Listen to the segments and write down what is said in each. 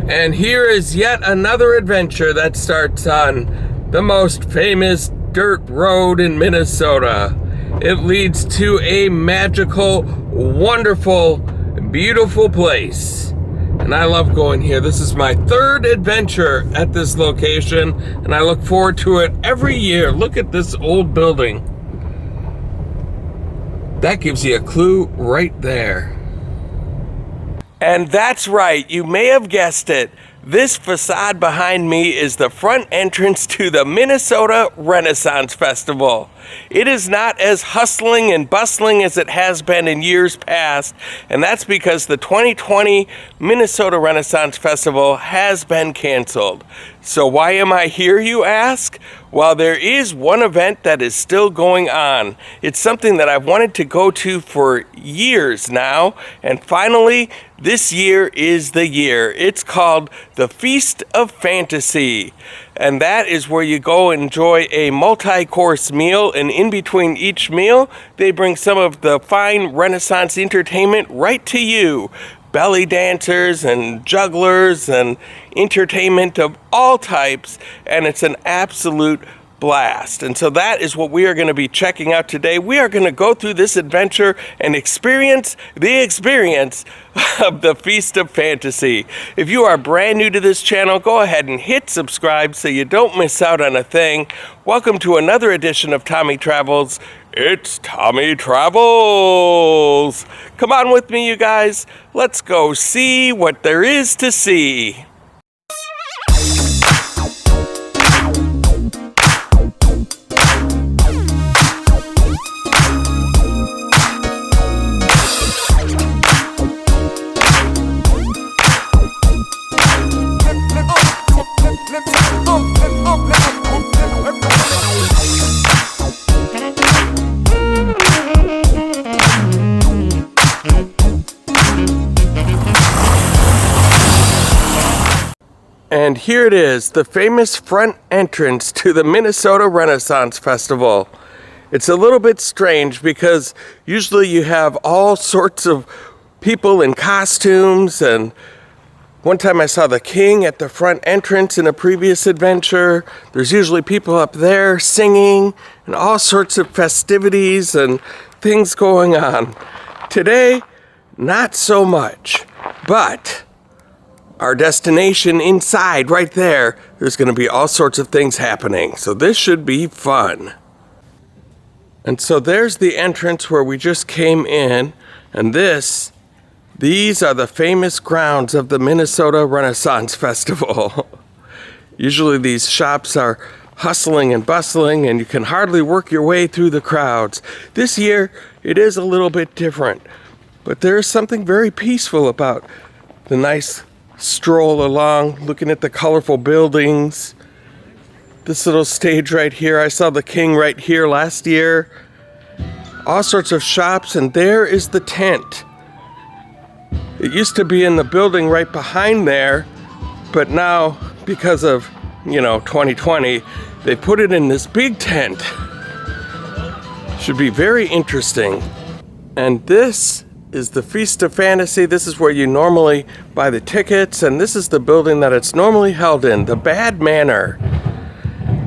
And here is yet another adventure that starts on the most famous dirt road in Minnesota. It leads to a magical, wonderful, beautiful place. And I love going here. This is my third adventure at this location, and I look forward to it every year. Look at this old building. That gives you a clue right there. And that's right, you may have guessed it. This facade behind me is the front entrance to the Minnesota Renaissance Festival. It is not as hustling and bustling as it has been in years past, and that's because the 2020 Minnesota Renaissance Festival has been canceled. So why am I here, you ask? Well, there is one event that is still going on. It's something that I've wanted to go to for years now, and finally, this year is the year. It's called the Feast of Fantasy, and that is where you go and enjoy a multi-course meal, and in between each meal, they bring some of the fine Renaissance entertainment right to you. Belly dancers and jugglers and entertainment of all types, and it's an absolute blast. And so that is what we are going to be checking out today. We are going to go through this adventure and experience the experience of the Feast of Fantasy. If you are brand new to this channel, go ahead and hit subscribe so you don't miss out on a thing. Welcome to another edition of Tommy Travels. It's Tommy Travels. Come on with me, you guys. Let's go see what there is to see. And here it is, the famous front entrance to the Minnesota Renaissance Festival. It's a little bit strange because usually you have all sorts of people in costumes, and one time I saw the king at the front entrance in a previous adventure. There's usually people up there singing and all sorts of festivities and things going on. Today, not so much, but our destination inside right there's going to be all sorts of things happening. So this should be fun. And so there's the entrance where we just came in, and these are the famous grounds of the Minnesota Renaissance Festival. Usually these shops are hustling and bustling, and you can hardly work your way through the crowds. This year it is a little bit different, but there's something very peaceful about the nice stroll along, looking at the colorful buildings. This little stage right here, I saw the king right here last year. All sorts of shops, and there is the tent. It used to be in the building right behind there, but now, because of, 2020, they put it in this big tent. Should be very interesting. And this is the Feast of Fantasy. This is where you normally buy the tickets, and this is the building that it's normally held in, the Bad Manor.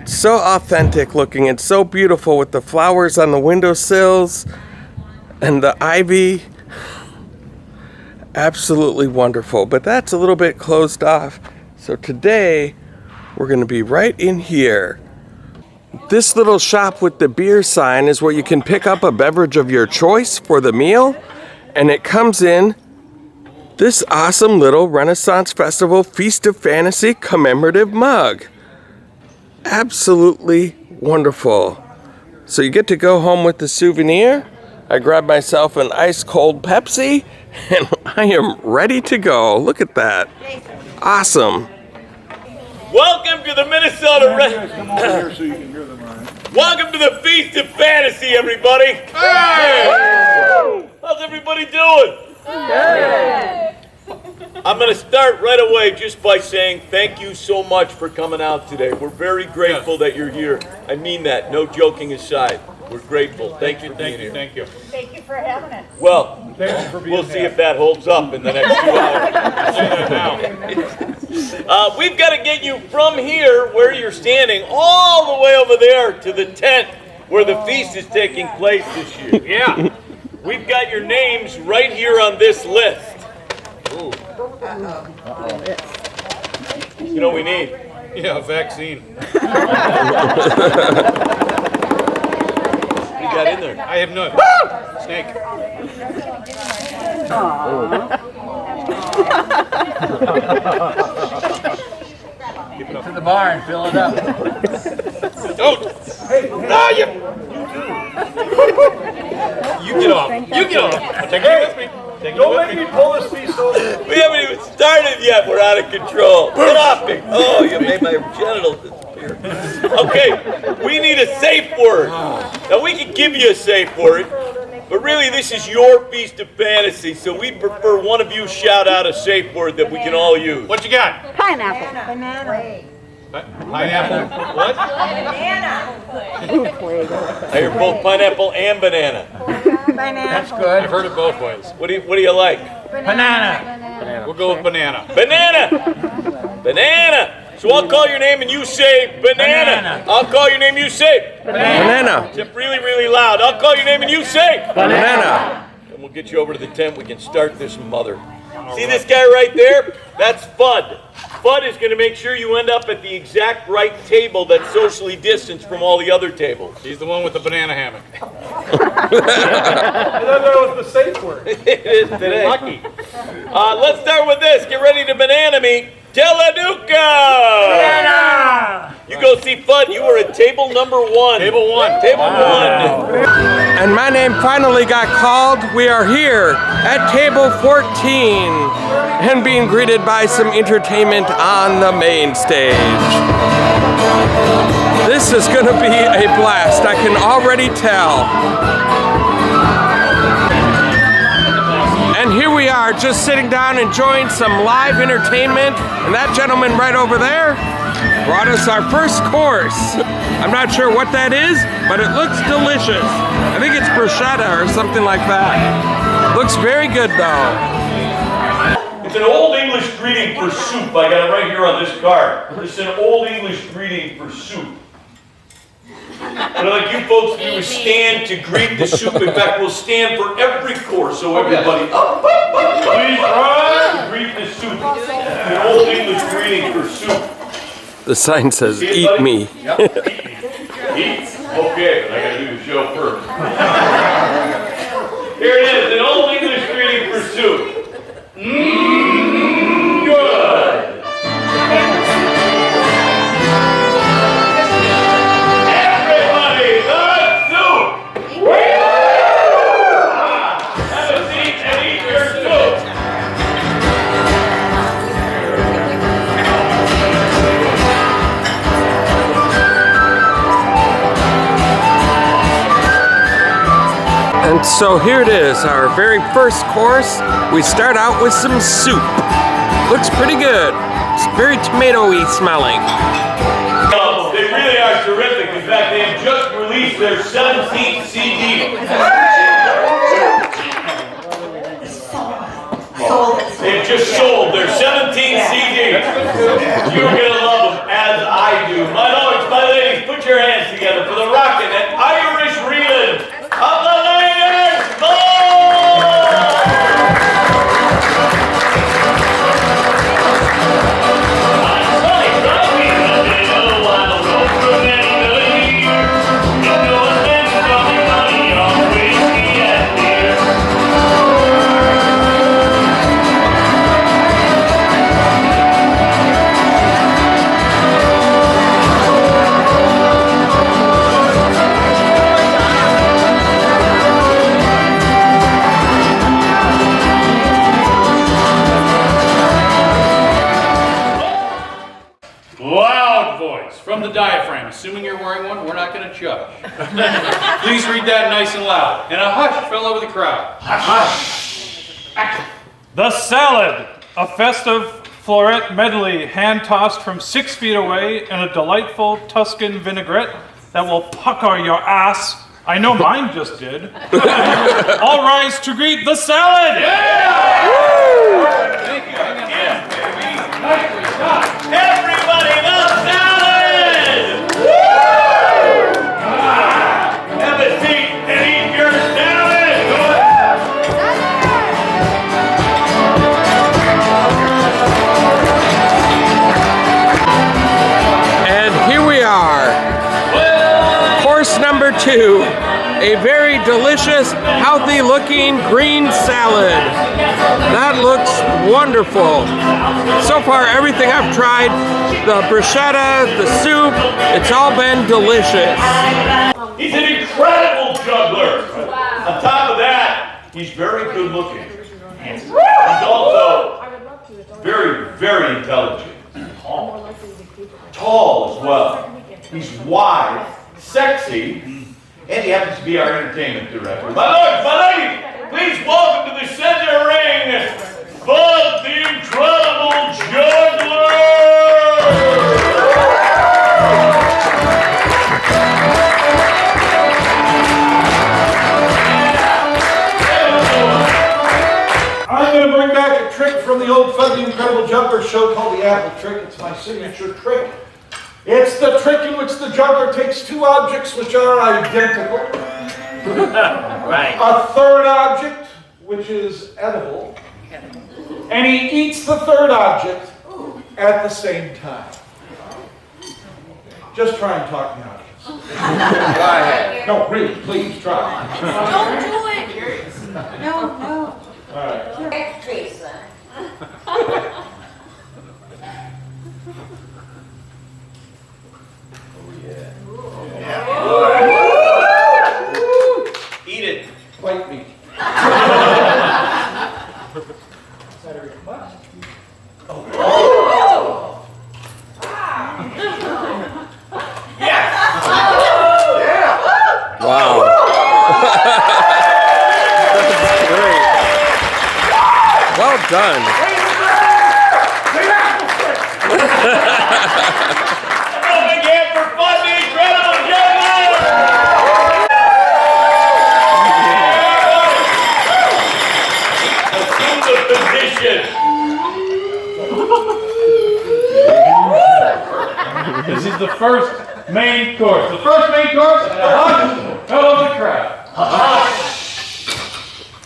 It's so authentic looking and so beautiful with the flowers on the windowsills and the ivy. Absolutely wonderful, but that's a little bit closed off. So today we're going to be right in here. This little shop with the beer sign is where you can pick up a beverage of your choice for the meal. And it comes in this awesome little Renaissance Festival Feast of Fantasy commemorative mug. Absolutely wonderful. So you get to go home with the souvenir. I grabbed myself an ice cold Pepsi, and I am ready to go. Look at that. Awesome. Welcome to the Minnesota Welcome to the Feast of Fantasy, everybody. Hey! How's everybody doing? Good. I'm going to start right away just by saying thank you so much for coming out today. We're very grateful that you're here. I mean that, no joking aside. We're grateful. Thank you for being here. Thank you. Thank you for having us. Well, we'll see if that holds up in the next 2 hours. we've got to get you from here, where you're standing, all the way over there to the tent where the feast is taking place this year. Yeah. We've got your names right here on this list. Ooh. You know what we need? Yeah, a vaccine. What you got in there? I have none. Snake. Get to the bar and fill it up. Don't. No, you get off. You get off. Take it with me. Don't make me pull this piece over. We haven't even started yet. We're out of control. Get off me. Oh, you made my genitals disappear. Okay, we need a safe word. Now, we can give you a safe word, but really this is your feast of fantasy, so we prefer one of you shout out a safe word that we can all use. What you got? Pineapple. Banana. Pineapple. What? Banana. I hear both pineapple and banana. That's good. I've heard it both ways. What do you like? Banana. We'll go with banana. Banana! Banana! So I'll call your name and you say banana. I'll call your name, you say Banana. Except really, really loud. I'll call your name and you say Banana. And we'll get you over to the tent. We can start this mother. See this guy right there? That's Fudd. Fudd is going to make sure you end up at the exact right table that's socially distanced from all the other tables. He's the one with the banana hammock. I thought that was the safe word. It is today. Lucky. Let's start with this. Get ready to banana me. Teleduca! Banana! You go see Fudd. You are at table number 1. Table 1. Table 1. And my name finally got called. We are here at table 14 and being greeted by some entertainment on the main stage. This is going to be a blast. I can already tell. And here we are, just sitting down enjoying some live entertainment. And that gentleman right over there brought us our first course. I'm not sure what that is, but it looks delicious. I think it's bruschetta or something like that. Looks very good though. It's an old English greeting for soup. I got it right here on this card. It's an old English greeting for soup. But like you folks, we would stand to greet the soup. In fact, we'll stand for every course. So everybody, please rise to greet the soup. An old English greeting for soup. The sign says, "Eat me." Eat? Okay, but I gotta do the show first. Here it is, an old English greeting for soup. Good. Everybody, the soup! Have a seat and eat your soup. And so here it is, our very first course. We start out with some soup. Looks pretty good. It's very tomatoey smelling. They really are terrific. In fact, they have just released their 17th CD. They've just sold their 17th CD. You're going to love them, as I do. My lords, my ladies, put your hands together for the rockin' and Irish reelin' of the Laters Ball! Loud voice from the diaphragm. Assuming you're wearing one, we're not going to judge. Please read that nice and loud. And a hush fell over the crowd. Hush. Action. The salad, a festive floret medley hand-tossed from 6 feet away in a delightful Tuscan vinaigrette that will pucker your ass. I know mine just did. All rise to greet the salad! Yeah! Thank you. Nicely done. to a very delicious, healthy looking green salad. That looks wonderful. So far, everything I've tried, the bruschetta, the soup, it's all been delicious. He's an incredible juggler. On top of that, he's very good looking. He's also very, very intelligent. Tall as well. He's wide, sexy, and he happens to be our entertainment director. My lady, please welcome to the center ring, Bud the Incredible Juggler! I'm going to bring back a trick from the old Bud the Incredible Juggler show called the Apple Trick. It's my signature trick. It's the trick in which the juggler takes two objects which are identical. Right. A third object, which is edible. And he eats the third object at the same time. Just try and talk me out of this. Go ahead. No, really, please try. Don't do it. No. All right. Teresa. Eat it. Bite me. Wow. That's great. Well done. A big hand for Bud the Incredible Juggler! Assume the position. This is the first main course. The first main course, and a hush fell over the crowd.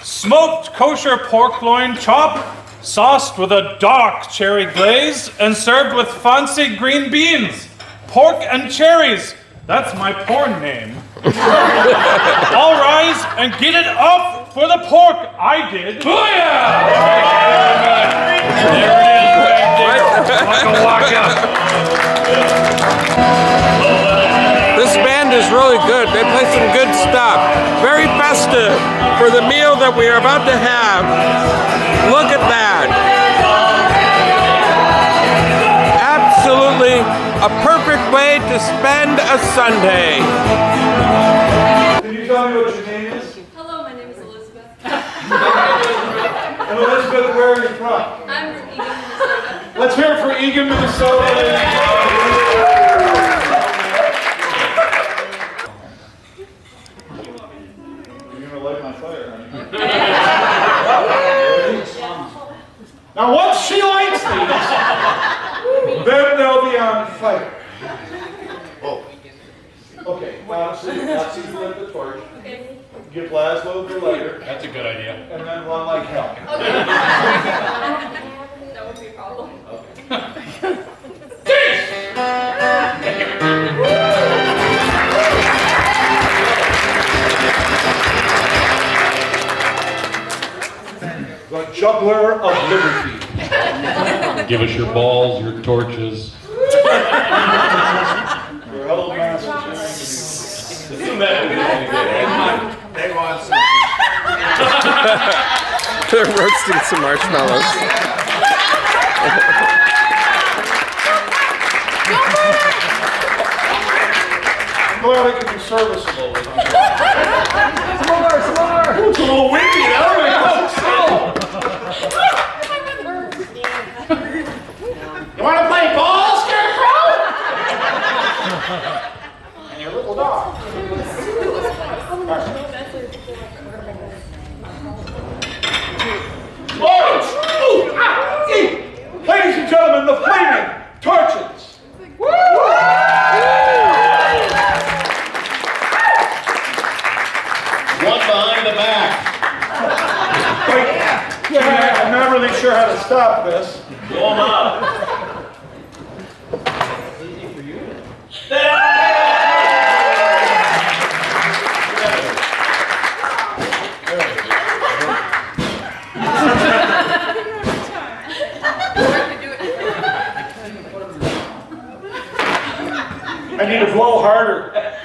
Smoked kosher pork loin chop, sauced with a dark cherry glaze, and served with fancy green beans. Pork and cherries. That's my porn name. All rise and get it up for the pork. I did. Booyah! There it is, back there. Waka waka. This band is really good. They play some good stuff. Very festive for the meal that we are about to have. Look at that. Absolutely a perfect way to spend a Sunday. Can you tell me what your name is? Hello, my name is Elizabeth. And Elizabeth, where are you from? I'm from Eagan, Minnesota. Let's hear it for Eagan, Minnesota. Light my fire, honey. Now, once she lights these, then they'll be on fire. Okay, now see if you lit the torch. Give Laszlo the lighter, That's a good idea. and then run like hell. That would be a problem. The juggler of liberty. Give us your balls, your torches. Your old master. Assume that They want some. They're roasting some marshmallows. I'm glad I can be serviceable with you. Some more. It's a little windy now. You want to play ball, Scarecrow? And your little dog. Ladies and gentlemen, the flaming torches. one behind the back. Yeah, I'm not really sure how to stop this. Blow 'em up. I need to blow harder. Yeah,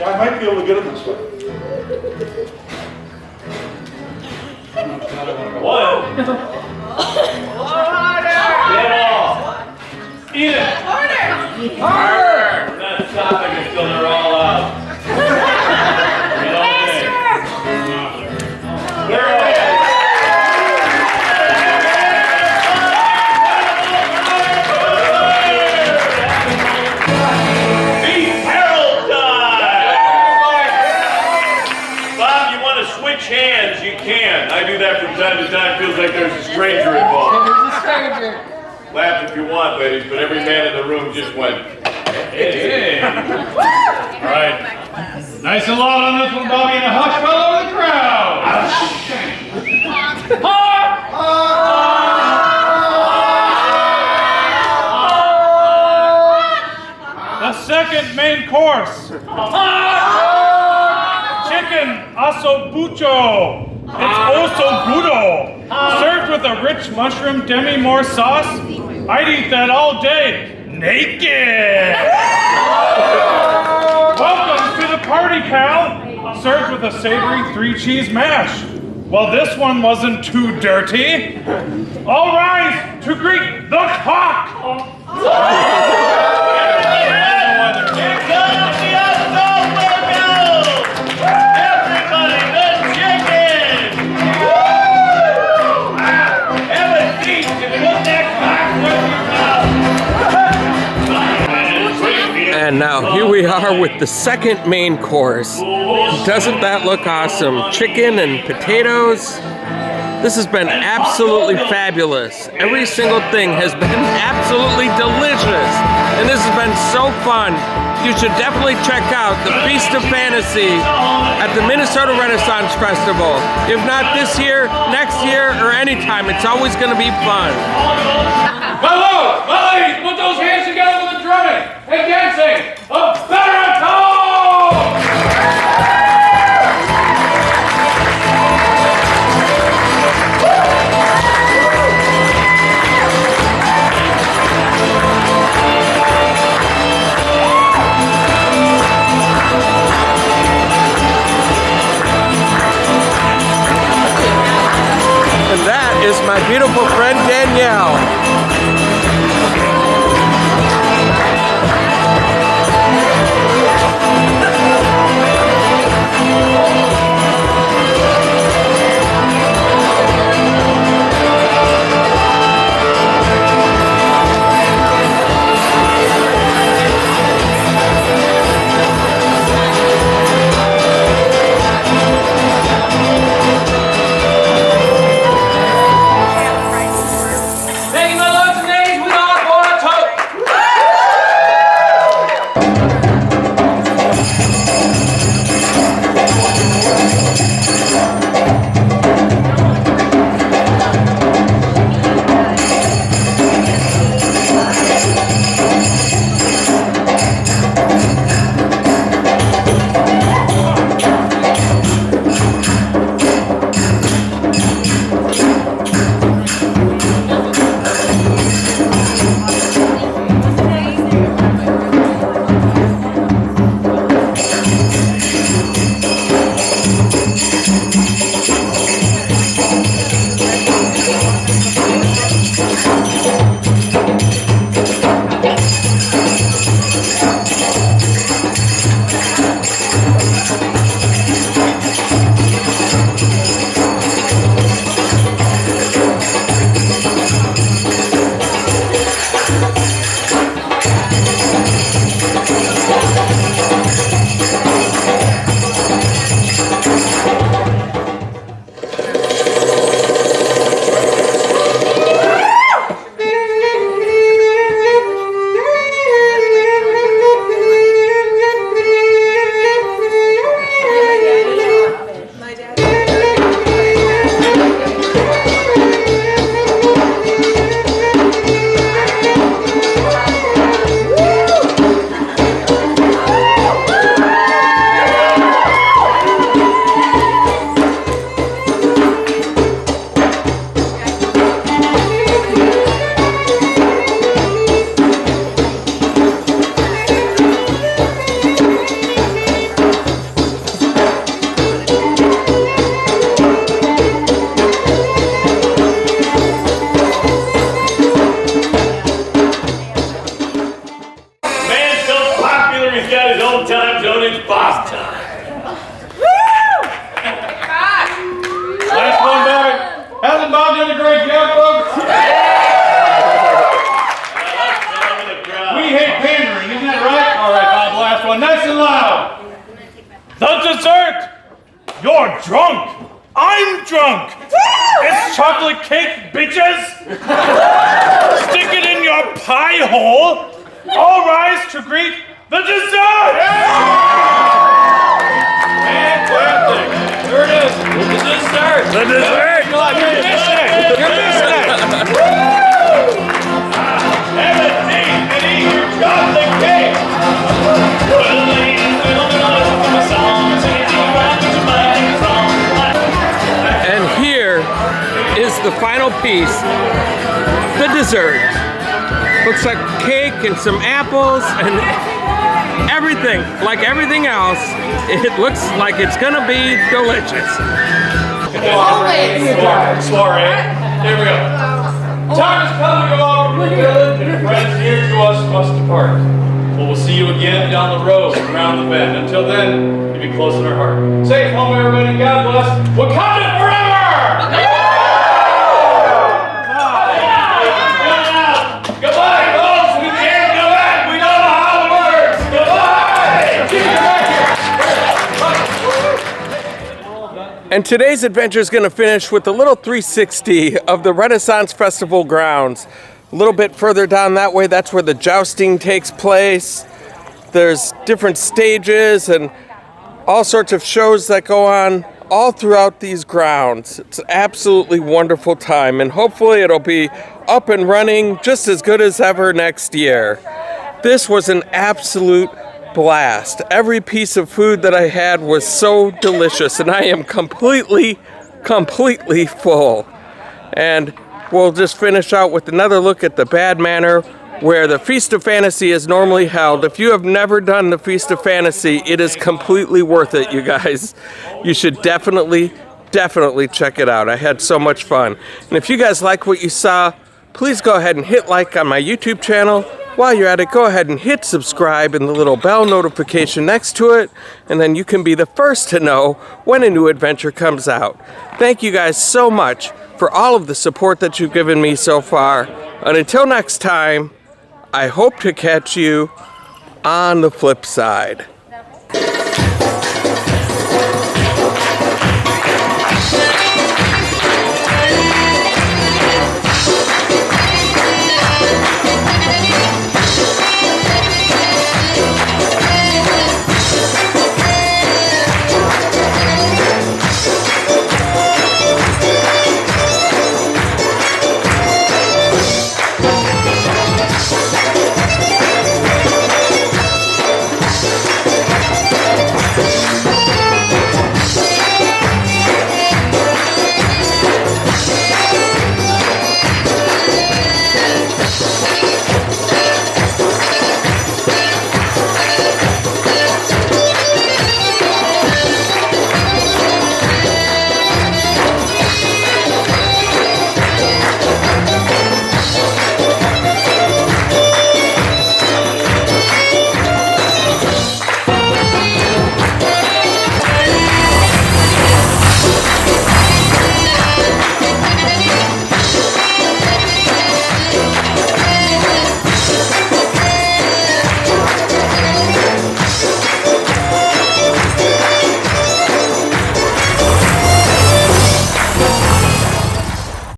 I might be able to get it this way. One. Get off. Eat it. Harder. We're not stopping until they're all out. Where are they? Beef Harold time! Bob, you want to switch hands? You can. I do that from time to time. Feels like there's a stranger involved. There's a stranger. Laugh if you want, ladies, but every man in the room just went. Hey. All right. Nice and loud on this one, Bobby, and a hush fell over the crowd. The second main course. Chicken assobuco. It's oso budo. Served with a rich mushroom demi-more sauce. I'd eat that all day. Naked. Welcome to the party, pal. Served with a savory 3-cheese mash. Well, this one wasn't too dirty. All rise to greet the cock. Here comes the Assobuco! Everybody, the chicken! Have a seat and put that cock with your mouth. And now here we are with the second main course. Doesn't that look awesome? Chicken and potatoes. This has been absolutely fabulous. Every single thing has been absolutely delicious. And this has been so fun. You should definitely check out the Feast of Fantasy at the Minnesota Renaissance Festival. If not this year, next year, or anytime, it's always going to be fun. Hello, my ladies, put those hands together with the drumming and dancing of baritone! And that is my beautiful friend Danielle. Thank you, chocolate cake, bitches! Stick it in your pie hole! All rise to greet the dessert! Fantastic. Here it is. The dessert. The dessert! You're missing it. You're missing it. Have a seat and eat your chocolate cake. And here is the final piece, the dessert. Looks like cake and some apples and everything, like everything else, it looks like it's gonna be delicious. Soiree. Here we go. Time has come to go out from the village, and friends dear to us must depart. But we'll see you again down the road, around the bend. Until then, you be close in our heart. Safe home, everybody. God bless. Wakanda forever! Goodbye, folks. We can't go back. We don't know how it works. Goodbye. And today's adventure is going to finish with a little 360 of the Renaissance Festival grounds. A little bit further down that way, that's where the jousting takes place. There's different stages and all sorts of shows that go on all throughout these grounds. It's an absolutely wonderful time, and hopefully it'll be up and running just as good as ever next year. This was an absolute blast. Every piece of food that I had was so delicious, and I am completely full. And we'll just finish out with another look at the Bad Manor, where the Feast of Fantasy is normally held. If you have never done the Feast of Fantasy, it is completely worth it, you guys. You should definitely check it out. I had so much fun. And if you guys like what you saw, please go ahead and hit like on my YouTube channel. While you're at it, go ahead and hit subscribe and the little bell notification next to it, and then you can be the first to know when a new adventure comes out. Thank you guys so much for all of the support that you've given me so far. And until next time, I hope to catch you on the flip side.